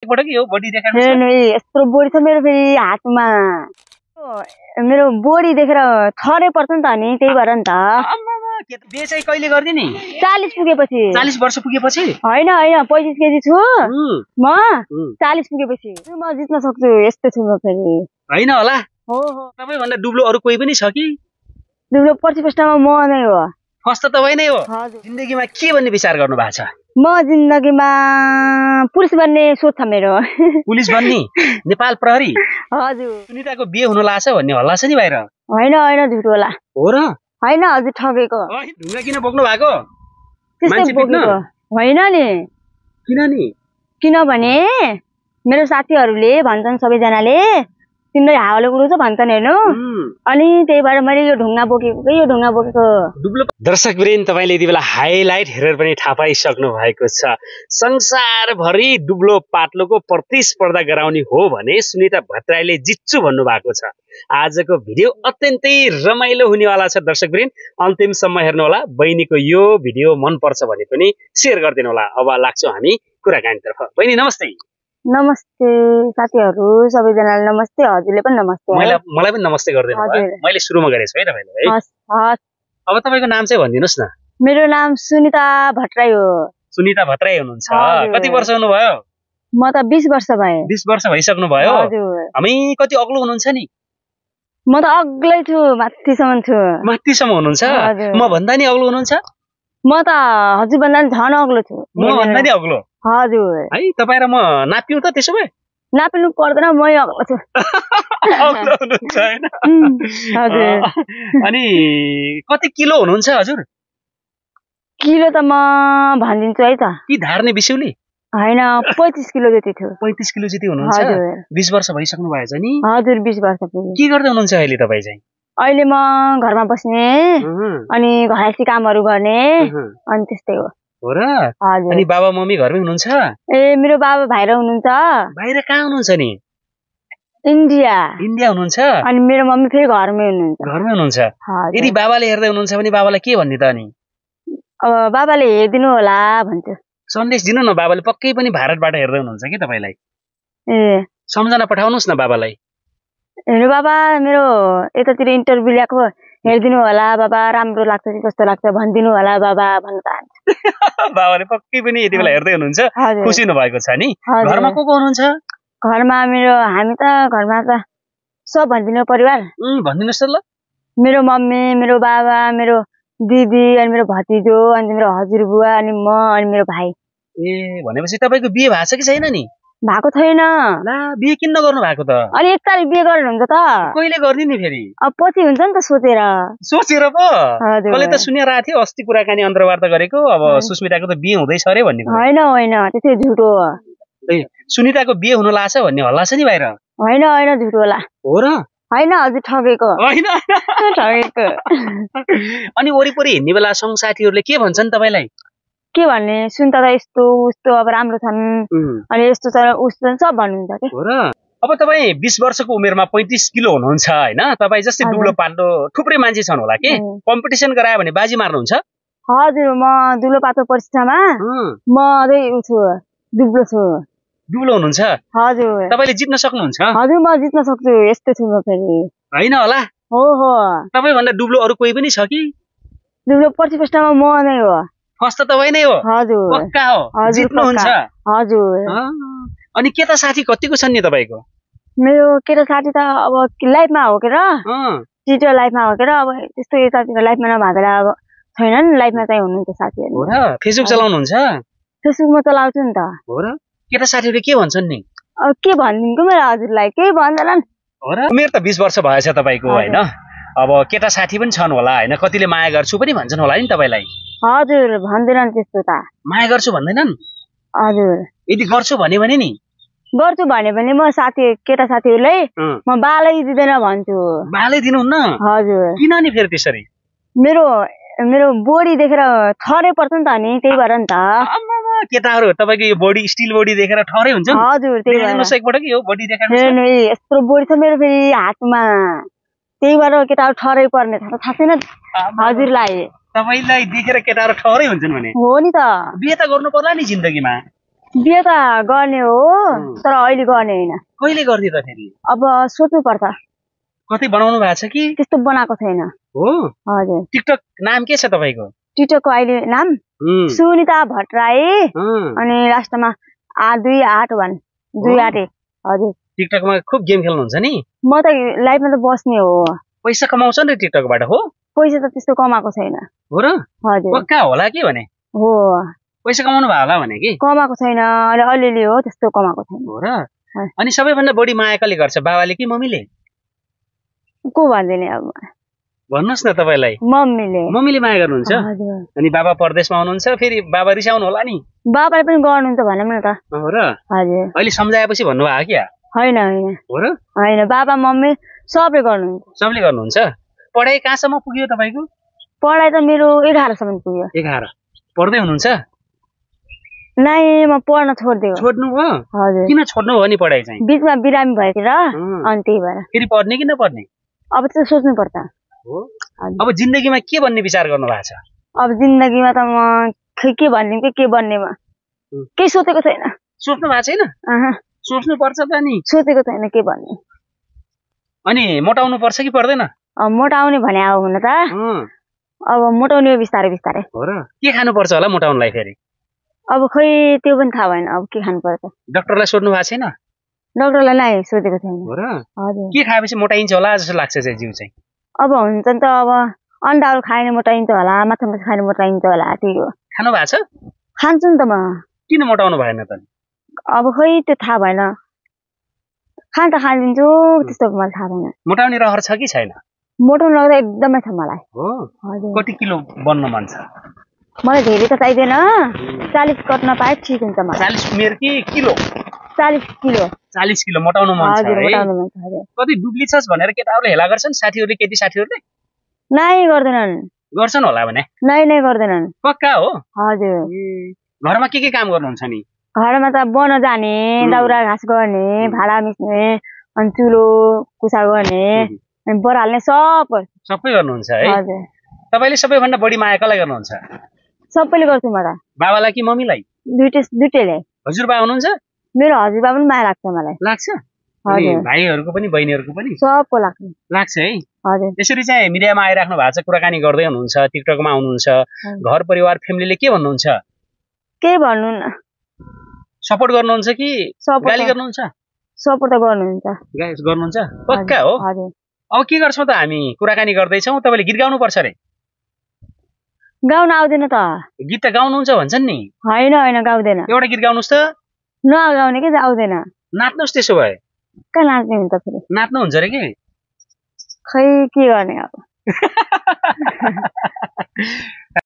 एकपटक यो बडी देखाउनु हेर्नु यस्तो बोडी छ मेरो फेरि हातमा मेरो बोडी देखेर थरै पर्छ नि त अनि त्यही भएर नि त बिहे चाहिँ कहिले गर्दिनी 40 पुगेपछि 40 वर्ष पुगेपछि हैन 35 केजी छु म 40 पुगेपछि म जित्न सक्छु यस्तो छु म फेरि हैन होला हो तपाईभन्दा डुब्लो अरु कोही पनि छ कि डुब्लो पछि फर्स्टमा म नै हो फर्स्ट त तपाई नै हो हजुर जिन्दगीमा के भन्ने विचार गर्नु भएको छ म जिन्दगीमा पुलिस बन्ने सोच छ मेरो पुलिस बन्ने नेपाल प्रहरी हजुर सुनिताको बिहे हुन लाग्छ भन्ने हल्ला छ नि बाहिर हैन झुट होला हो र हैन हजुर ठगेको ढुङ्गा किन बोक्नु भएको त्यस्तै बोकेको हैन नि किन नि किनभने मेरो साथीहरूले भन्छन् सबैजनाले तिम्रो हावाले उड्छ भन्छन् हेर्नु अनि त्यही भएर मैले यो ढुङ्गा बोकेको दर्शकवृन्द तपाईले यति बेला हाइलाइट हेरेर पनि थाहा पाइसक्नु भएको छ संसारभरि दुब्लो पातलोको प्रतिस्पर्धा गराउने हो भने सुनिता भट्टराईले जित्छु भन्नु भएको छ आजको भिडियो अत्यन्तै रमाइलो हुनेवाला छ दर्शकवृन्द अन्तिमसम्म हेर्नु होला बहिनीको यो भिडियो मन पर्छ भने पनि शेयर गरिदिनु होला अब लाग्छौं हामी कुराकानीतर्फ बहिनी नमस्ते नमस्ते साथीहरु सबैजनालाई नमस्ते हजुरले पनि नमस्ते मलाई पनि नमस्ते गरिदिनु भयो मैले सुरुमा गरेछु है तपाईलाई है हस् अब तपाईको नाम चाहिँ भनिदिनुस् न मेरो नाम सुनिता भट्टराई हो सुनिता भट्टराई हुनुहुन्छ कति वर्ष हुनुभयो म त 20 वर्ष भए 20 वर्ष भइसक्नु भयो हजुर हामी कति अग्लो हुनुहुन्छ नि म त अग्लै छु माथिसम्म छु माथिसम्म हुनुहुन्छ म भन्दा नि अग्लो हुनुहुन्छ म त हजुर भन्दा नि झन अग्लो छु म भन्दा नि अग्लो हजुर है तपाई र म नापियौ त त्यसो भए नापिनु पर्दैन म अग्लो छु अग्लो हुनुहुन्छ हैन हजुर अनि कति किलो हुनुहुन्छ हजुर किलो त म भनिदिन्छु है त कि धार्ने बिस्युली हैन 25 किलो जति थियो 35 किलो जति हुनुहुन्छ 20 वर्ष भइसक्नु भएछ नि हजुर 20 वर्ष पुग्यो के गर्दै हुनुहुन्छ अहिले तपाई चाहिँ अहिले म घरमा बस्ने अनि घरैसी कामहरु गर्ने अनि त्यस्तै हो र अनि बाबा मम्मी घरमै हुनुहुन्छ ए मेरो बाबा बाहिर हुनुहुन्छ बाहिर कहाँ हुनुहुन्छ नि इन्डिया हुनुहुन्छ अनि मेरो मम्मी फेरि घरमै हुनुहुन्छ यदि बाबाले हेर्दै हुनुहुन्छ भने बाबालाई के भन्ने त अनि अब बाबाले हेरिदिनु होला भन्छु सन्देश दिनु न बाबाले पक्कै पनि भारतबाट हेर्दै हुनुहुन्छ कि तपाईलाई ए सम्झना पठाउनुस् न बाबालाई हेर्नु बाबा मेरो यतातिर इन्टरभ्यु ल्याएको हेरिदिनु होला बाबा राम्रो लाग्छ कि कस्तो लाग्छ भनिदिनु होला बाबा भन्न चाहन्छु बाबाले पक्कै पनि यति बेला हेर्दै हुनुहुन्छ खुसी हुनुभएको छ नि घरमा को हुनुहुन्छ घरमा मेरो हामी त घरमा त सब भनिदिनु परिवार भनिदिनुस् त ल मेरो मम्मी मेरो बाबा मेरो दिदी अनि मेरो भतिजो अनि मेरो हजुरबुवा अनि म अनि मेरो भाइ ए भनेपछि तपाईको बिहे भएको छ कि छैन नि भएको छैन ला बिहे किन नगर्नु भएको त अनि एक तारिक बिहे गर्नुहुन्छ त कहिले गर्दिन नि फेरि अब पछि हुन्छ नि त सोचेर पो मैले त सुनिरहेको थिएँ अस्ति कुराकानी अन्तर्वार्ता गरेको अब सुस्मिताको त बिहे हुँदैछ अरे भन्ने हैन त्यसै झुट हो ए सुनिताको बिहे हुन लाग्छ भन्ने हल्ला छ नि बाहिर हैन झुट होला हो र हैन हजुर ठगेको अनि वरिपरि हिँड्ने बेला संग साथीहरूले के भन्छन् तपाईलाई के भन्ने सुन्ता त यस्तो उस्तो अब राम्रो छन् अनि यस्तो छ उस्तो सब भन्नुहुन्छ के हो र अब तपाई 20 वर्षको उमेरमा 35 किलो हुनुहुन्छ हैन तपाई जस्तै दुब्लो पातलो थुप्रै मान्छे छन् होला के कम्पिटिसन गरायो भने बाजी मार्नुहुन्छ हजुर म दुब्लो पातलो परीक्षामा म दुब्लो छु दुब्लो हुनुहुन्छ हजुर तपाईले जित्न सक्नुहुन्छ हजुर म जित्न सक्छु यस्तो छु म फेरि हैन होला हो तपाई भन्दा दुब्लो अरु कोही पनि छ कि दुब्लो पछि फर्स्टमा म नै हो फर्स्ट त तपाई नै हो हजुर पक्का हो जित्नुहुन्छ हजुर अनि केटा साथी कतिको छन् नि तपाईको मेरो केटा साथी त अब लाइफमा हो के र टिचर लाइफमा हो के र अब त्यस्तो यतातिर लाइफमा नभएर अब छैनन् लाइफमा चाहिँ हुनुहुन्छ साथीहरु हो र फेसबुक चलाउनुहुन्छ फेसबुक म चलाउँछु नि त हो र केटा साथीहरुले के भन्छन् नि अब के भन्दिनको मेरो हजुरलाई केही भन्दैनन् हो र उमेर त 20 वर्ष भएछ तपाईको हैन अब केटा साथी पनि छन् होला हैन कतिले माया गर्छु पनि भन्छन् होला नि तपाईलाई हजुर भन्दैनन् त्यस्तो त माया गर्छु भन्दैनन् हजुर यदि गर्छु भने नि गर्छु भने पनि म केटा साथीहरुलाई म बालै दिदैन भन्छु बालै दिनुहुन्न हजुर किन नि फेरि त्यसरी मेरो बोडी देखेर थरै पर्छ नि त अनि त्यही भएर नि त केटाहरु तपाईको यो बडी स्टिल बडी देखेर ठरै हुन्छ हजुर त्यही भएर एकपटक यो बडी देखाउनु हेर्नु यस्तो बोडी छ मेरो फेरि हातमा त्यही भएर केटाहरु ठरै पर्ने थाहा छैन हजुरलाई तपाईलाई देखेर केटाहरु ठरै हुन्छन् भने हो नि त बिहे त गर्नु पर्ला नि जिन्दगीमा बिहे त गर्ने हो तर अहिले गर्ने होइन। कहिले गर्ने त फेरि? अब सोच्नु पर्छ। कतै बनाउनु भएको छ कि? त्यस्तो बनाएको छैन। हो? हजुर। टिकटक नाम के छ तपाईँको? टिकटकको अहिले नाम सुनिता भट्टराई अनि लास्टमा 281 281। हजुर। टिकटकमा खुब गेम खेल्नुहुन्छ नि? म त लाइफमा त बस्ने हो। पैसा कमाउँछ नि टिकटकबाट? हो? पैसा त त्यस्तो कमाएको छैन। हो र? हजुर। पक्का होला के भने? हो। पैसा कमाउनु भयो होला भने कि? कमाएको छैन, अलिअलि हो, त्यस्तो कमाएको छैन। हो र? अनि सबैभन्दा बढी माया कसले गर्छ, बाबाले कि मम्मीले? को भन्दैन अब? भन्नुहोस् न तपाईँलाई। मम्मीले। मम्मीले माया गर्नुहुन्छ? अनि बाबा परदेशमा हुनुहुन्छ, फेरि बाबा रिसाउनु होला नि? बाबाले पनि गर्नुहुन्छ भनौँ न त। हो र? हजुर। अहिले सम्झाएपछि भन्नुभयो क्या? होइन होइन। हो र? होइन, बाबा मम्मी सबले गर्नुहुन्छ। सबले गर्नुहुन्छ? पढाइ कहाँसम्म पुग्यो तपाईँको? पढाइ त मेरो 11 सम्म पुग्यो। 11? पढ्दै हुनुहुन्छ? नाइ, म पढ्न छोड्दियो। छोड्नु भयो? हजुर। किन छोड्नु भयो नि पढाइ चाहिँ? बिचमा बिरामी भएको र, अनि त्यही भएर। फेरि पढ्ने कि नपढ्ने? अब चाहिँ सोच्नु पर्छ। हो? अब जिन्दगीमा के बन्ने विचार गर्नु भएको छ? अब जिन्दगीमा त म के भन्ने के बन्नेमा केही सोचेको छैन। सोच्नु भएको छैन? सोच्नु पर्छ त नि। सोचेको छैन के भन्ने। अनि मोटाउनु पर्छ कि पर्दैन? मोटाउने भने अब हुन त अब मोटाउने बिस्तारै बिस्तारै। हो र? के खानु पर्छ होला मोटाउनलाई फेरि? अब खै त्यो पनि थाहा भएन अब के खानु पर्छ। डाक्टरलाई सोध्नु भएको छैन? डाक्टरलाई नै सोधेको छैन। हो र? हजुर। के खाएपछि मोटाइन्छ होला जस्तो लाग्छ चाहिँ जिउ चाहिँ? अब हुन्छ नि त, अब अन्डाहरू खाने मोटाइन्छ होला, माछा मासु खाने मोटाइन्छ होला, त्यही हो। खानु भएको छ? खान्छु नि त म। किन मोटाउनु भएन त? अब खै त्यो थाहा भएन। खान त खाइदिन्छु, त्यस्तो मलाई थाहा भएन। मोटाउने रहर छ कि छैन? मोटाउनु लाग्दा एकदमै छ मलाई। हो? हजुर। कति किलो बन्न मन छ? मलाई धेरै त चाहिँदैन, 40 कट्न पाए ठिक हुन्छ मलाई। 40 उमेर कि किलो? 40 किलो। 40 किलो मोटाउनु मन छ है? कति दुब्ली छस् भनेर केटाहरूले हेला गर्छन्, साथीहरूले, केटी साथीहरूले? नाइ गर्दैनन्। गर्छन् होला भने? नाइ गर्दैनन्। पक्का हो? हजुर। घरमा के काम गर्नुहुन्छ नि? घरमा त बन जाने, दाउरा घाँस गर्ने, भाडा मिच्ने, अनि चुलो कुसा गर्ने, अनि बराल्ने सबै गर्नुहुन्छ है? हजुर। तपाईँले सबैभन्दा बढी माया कसलाई गर्नुहुन्छ? सबैले गर्छु म त। बाबालाई कि मम्मीलाई? दुईटैले। हजुरबा हुनुहुन्छ? मेरो हजुरबा पनि माया लाग्छ मलाई। लाग्छ? हजुर। भाइहरूको पनि बहिनीहरूको पनि? सबको लाग्छ। लाग्छ है? हजुर। यसरी चाहिँ मिडियामा आइराख्नु भएको छ, कुराकानी गर्दै हुनुहुन्छ, टिकटकमा आउनुहुन्छ, घर परिवार फ्यामिलीले के भन्नुहुन्छ? के भन्नु न। सपोर्ट गर्नुहुन्छ कि गाली गर्नुहुन्छ? सपोर्ट त गर्नुहुन्छ। गर्नुहुन्छ? पक्का हो? हजुर। अब के गर्छौँ त हामी? कुराकानी गर्दैछौँ, तपाईँले गीत गाउनु पर्छ रे। गाउन आउँदैन त। गीत त गाउनुहुन्छ भन्छन् नि? होइन होइन, गाउँदैन। एउटा गीत गाउनुहोस् त। नगाउने के आउँदैन। नाच्नुहोस् त्यसो भए। कहाँ नाच्ने हुन्छ फेरि? नाच्नुहुन्छ रे के? खै के गर्ने अब।